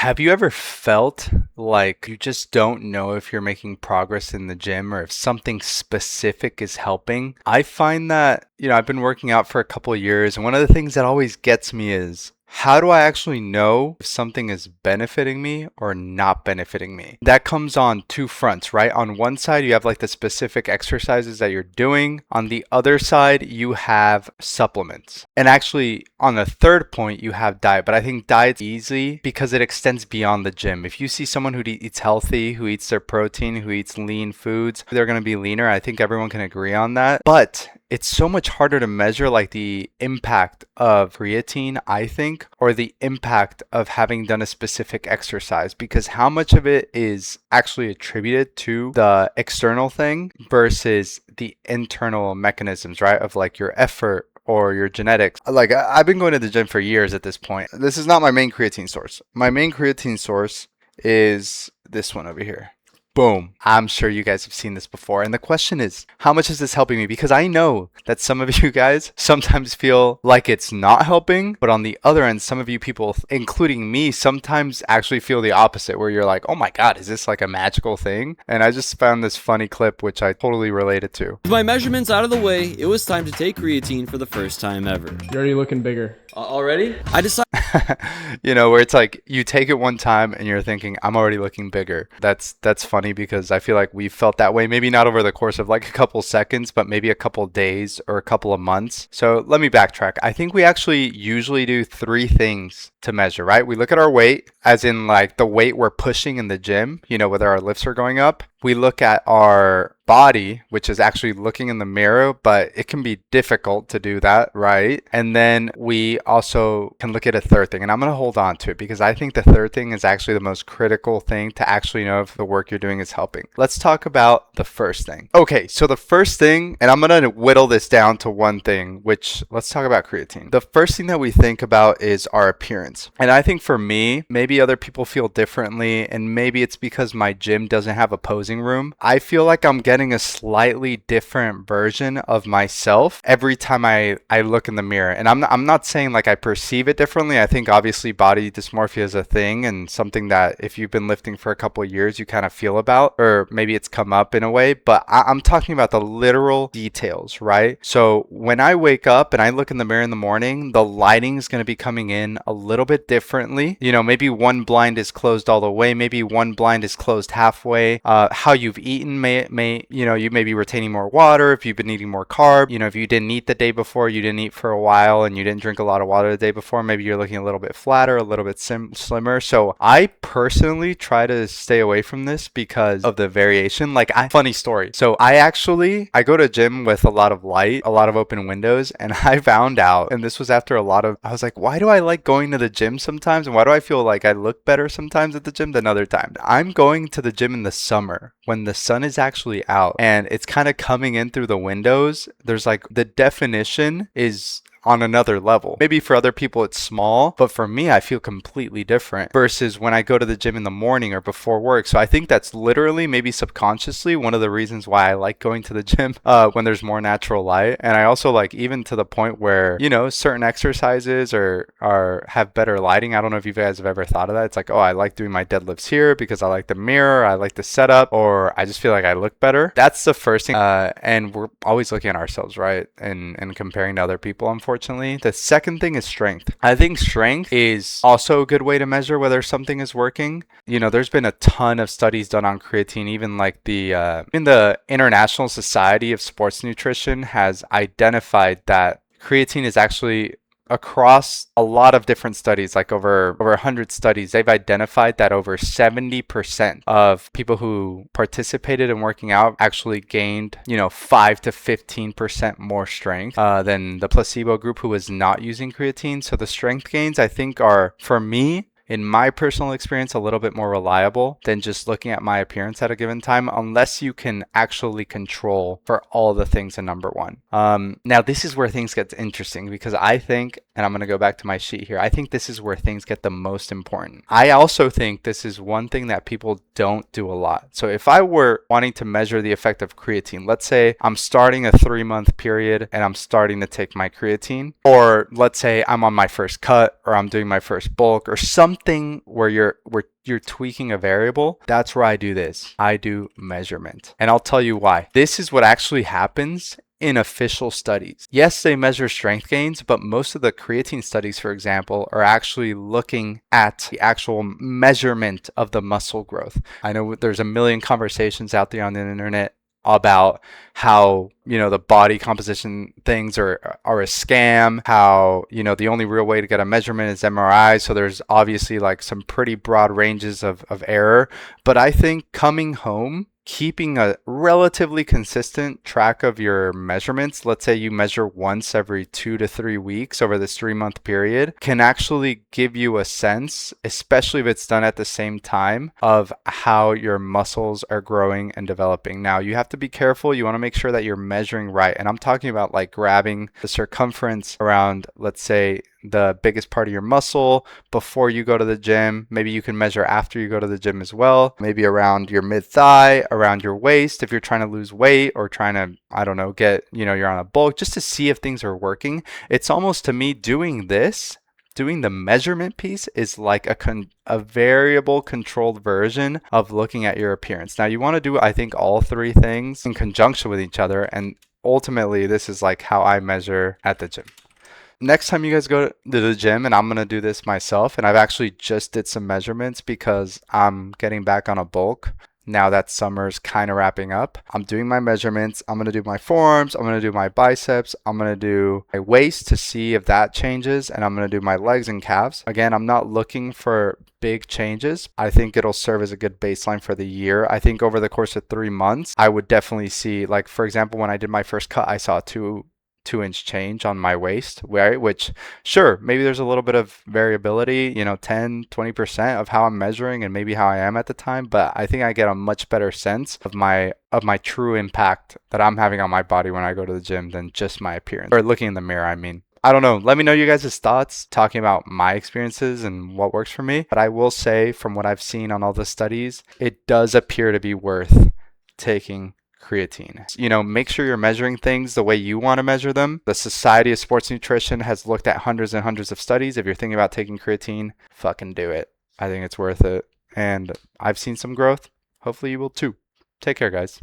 Have you ever felt like you just don't know if you're making progress in the gym or if something specific is helping? I find that, I've been working out for a couple of years, and one of the things that always gets me is how do I actually know if something is benefiting me or not benefiting me? That comes on two fronts, right? On one side, you have like the specific exercises that you're doing. On the other side, you have supplements. And actually, on the third point, you have diet. But I think diet's easy because it extends beyond the gym. If you see someone who eats healthy, who eats their protein, who eats lean foods, they're going to be leaner. I think everyone can agree on that. But it's so much harder to measure like the impact of creatine, I think, or the impact of having done a specific exercise, because how much of it is actually attributed to the external thing versus the internal mechanisms, right? Of like your effort or your genetics. Like I've been going to the gym for years at this point. This is not my main creatine source. My main creatine source is this one over here. Boom. I'm sure you guys have seen this before. And the question is, how much is this helping me? Because I know that some of you guys sometimes feel like it's not helping. But on the other end, some of you people, including me, sometimes actually feel the opposite, where you're like, oh my God, is this like a magical thing? And I just found this funny clip, which I totally related to. With my measurements out of the way, it was time to take creatine for the first time ever. You're already looking bigger. Already? I decided. Where it's like you take it one time and you're thinking, I'm already looking bigger. That's funny because I feel like we felt that way, maybe not over the course of like a couple seconds, but maybe a couple days or a couple of months. So let me backtrack. I think we actually usually do three things to measure, right? We look at our weight, as in like the weight we're pushing in the gym, whether our lifts are going up. We look at our body, which is actually looking in the mirror, but it can be difficult to do that, right? And then we also can look at a third thing, and I'm going to hold on to it because I think the third thing is actually the most critical thing to actually know if the work you're doing is helping. Let's talk about the first thing. Okay, so the first thing, and I'm going to whittle this down to one thing, which let's talk about creatine. The first thing that we think about is our appearance. And I think for me, maybe other people feel differently, and maybe it's because my gym doesn't have a posing room. I feel like I'm getting a slightly different version of myself every time I look in the mirror. And I'm not saying like I perceive it differently. I think obviously body dysmorphia is a thing and something that if you've been lifting for a couple of years, you kind of feel about, or maybe it's come up in a way, but I'm talking about the literal details, right? So when I wake up and I look in the mirror in the morning, the lighting is going to be coming in a little bit differently. Maybe one blind is closed all the way. Maybe one blind is closed halfway. How you've eaten may you may be retaining more water if you've been eating more carb. If you didn't eat the day before, you didn't eat for a while, and you didn't drink a lot of water the day before, maybe you're looking a little bit flatter, a little bit slimmer. So I personally try to stay away from this because of the variation. Funny story. So I go to a gym with a lot of light, a lot of open windows, and I found out, and this was after I was like, why do I like going to the gym sometimes? And why do I feel like I look better sometimes at the gym than other times? I'm going to the gym in the summer when the sun is actually out and it's kind of coming in through the windows. There's like the definition is on another level. Maybe for other people it's small, but for me I feel completely different versus when I go to the gym in the morning or before work. So I think that's literally, maybe subconsciously, one of the reasons why I like going to the gym when there's more natural light. And I also like, even to the point where certain exercises are have better lighting. I don't know if you guys have ever thought of that. It's like, oh, I like doing my deadlifts here because I like the mirror, I like the setup, or I just feel like I look better. That's the first thing. And we're always looking at ourselves, right, and comparing to other people, unfortunately. The second thing is strength. I think strength is also a good way to measure whether something is working. There's been a ton of studies done on creatine. Even like the International Society of Sports Nutrition has identified that creatine is actually, across a lot of different studies, like over 100 studies, they've identified that over 70% of people who participated in working out actually gained, 5 to 15% more strength than the placebo group who was not using creatine. So the strength gains, I think, are, for me, in my personal experience, a little bit more reliable than just looking at my appearance at a given time, unless you can actually control for all the things in number one. Now, this is where things get interesting, because I think, and I'm going to go back to my sheet here, I think this is where things get the most important. I also think this is one thing that people don't do a lot. So if I were wanting to measure the effect of creatine, let's say I'm starting a 3-month period and I'm starting to take my creatine, or let's say I'm on my first cut, or I'm doing my first bulk, or something something where you're tweaking a variable, that's where I do this. I do measurement. And I'll tell you why. This is what actually happens in official studies. Yes, they measure strength gains, but most of the creatine studies, for example, are actually looking at the actual measurement of the muscle growth. I know there's a million conversations out there on the internet about how, the body composition things are a scam, how, the only real way to get a measurement is MRI. So there's obviously like some pretty broad ranges of error. But I think coming home, keeping a relatively consistent track of your measurements, let's say you measure once every 2 to 3 weeks over this 3 month period, can actually give you a sense, especially if it's done at the same time, of how your muscles are growing and developing. Now, you have to be careful. You want to make sure that you're measuring right. And I'm talking about like grabbing the circumference around, let's say, the biggest part of your muscle before you go to the gym. Maybe you can measure after you go to the gym as well. Maybe around your mid thigh, around your waist if you're trying to lose weight or trying to, I don't know, get, you're on a bulk, just to see if things are working. It's almost, to me, doing the measurement piece is like a variable controlled version of looking at your appearance. Now, you want to do, I think, all three things in conjunction with each other. And ultimately, this is like how I measure at the gym. Next time you guys go to the gym, and I'm going to do this myself, and I've actually just did some measurements because I'm getting back on a bulk now that summer's kind of wrapping up. I'm doing my measurements. I'm going to do my forearms. I'm going to do my biceps. I'm going to do my waist to see if that changes. And I'm going to do my legs and calves. Again, I'm not looking for big changes. I think it'll serve as a good baseline for the year. I think over the course of 3 months, I would definitely see, like, for example, when I did my first cut, I saw a 2-inch change on my waist, right? Which, sure, maybe there's a little bit of variability, 10-20% of how I'm measuring and maybe how I am at the time, but I think I get a much better sense of my true impact that I'm having on my body when I go to the gym than just my appearance, or looking in the mirror, I mean. I don't know. Let me know you guys' thoughts talking about my experiences and what works for me. But I will say, from what I've seen on all the studies, it does appear to be worth taking creatine. Make sure you're measuring things the way you want to measure them. The Society of Sports Nutrition has looked at hundreds and hundreds of studies. If you're thinking about taking creatine, fucking do it. I think it's worth it. And I've seen some growth. Hopefully you will too. Take care, guys.